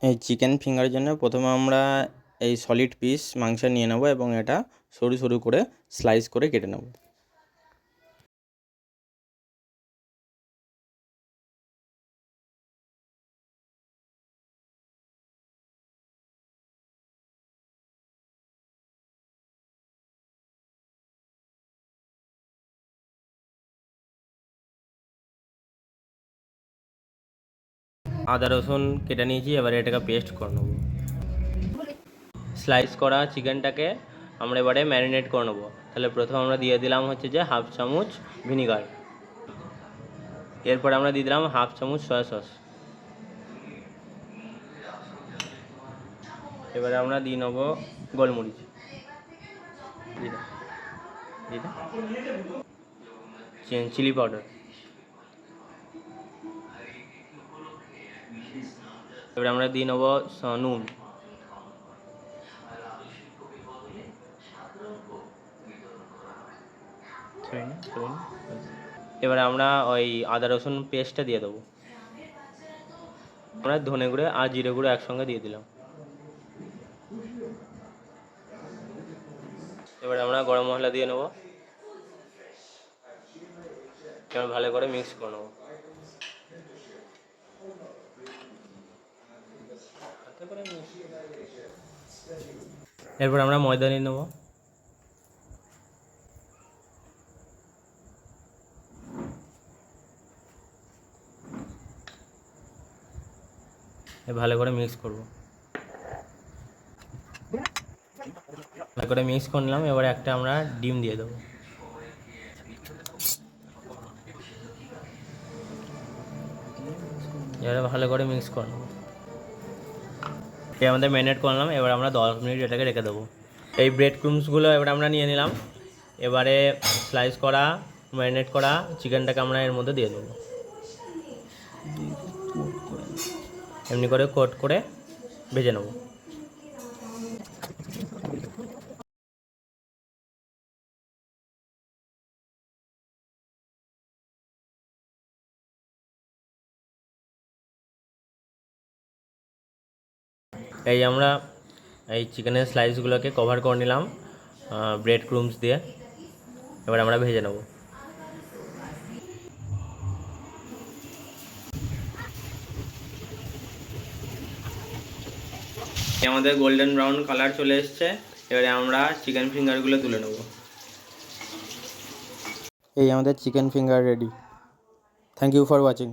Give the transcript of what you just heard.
এই চিকেন ফিঙ্গারের জন্য প্রথমে আমরা এই সলিড পিস মাংস নিয়ে নেব এবং এটা সরু সরু করে স্লাইস করে কেটে নেব। আদা রসুন কেটে নিয়েছি, এবারে এটাকে পেস্ট করে নেব। স্লাইস করা চিকেনটাকে আমরা এবারে ম্যারিনেট করে নেবো। তাহলে প্রথমে আমরা দিয়ে দিলাম হচ্ছে যে 1/2 চামচ ভিনিগার, এরপরে আমরা দিয়ে দিলাম 1/2 চামচ সয়া সস, এবারে আমরা দিয়ে নেবো গোলমরিচ, চিলি পাউডার, এবারে আমরা দিয়ে নেবো নুন, এবারে আমরা ওই আদা রসুন পেস্টটা দিয়ে দেবো। আমরা ধনে গুঁড়ো আর জিরে গুঁড়ো একসঙ্গে দিয়ে দিলাম। এবারে আমরা গরম মশলা দিয়ে নেবো, এবার ভালো করে মিক্স করে নেবো। এরপর আমরা ময়দা নিয়ে নেবো, ভালো করে মিক্স করব। ভালো করে মিক্স করে নিলাম, এবারে একটা আমরা ডিম দিয়ে দেবো। এবারে ভালো করে মিক্স করে নেবো। আমাদের ম্যারিনেট করলাম, এবার আমরা 10 মিনিট এটাকে রেখে দেবো। এই ব্রেড ক্রাম্বসগুলো এবার আমরা নিয়ে নিলাম, এবারে স্লাইস করা ম্যারিনেট করা চিকেনটাকে আমরা এর মধ্যে দিয়ে দেবো। এমনি করে কোট করে ভেজে নেব। এই আমরা এই চিকেনের স্লাইসগুলোকে কভার করে নিলাম ব্রেড ক্রাম্বস দিয়ে, এবার আমরা ভেজে নেব। আমাদের গোল্ডেন ব্রাউন কালার চলে এসছে, এবারে আমরা চিকেন ফিঙ্গারগুলো তুলে নেব। এই আমাদের chicken finger ready. Thank you for watching.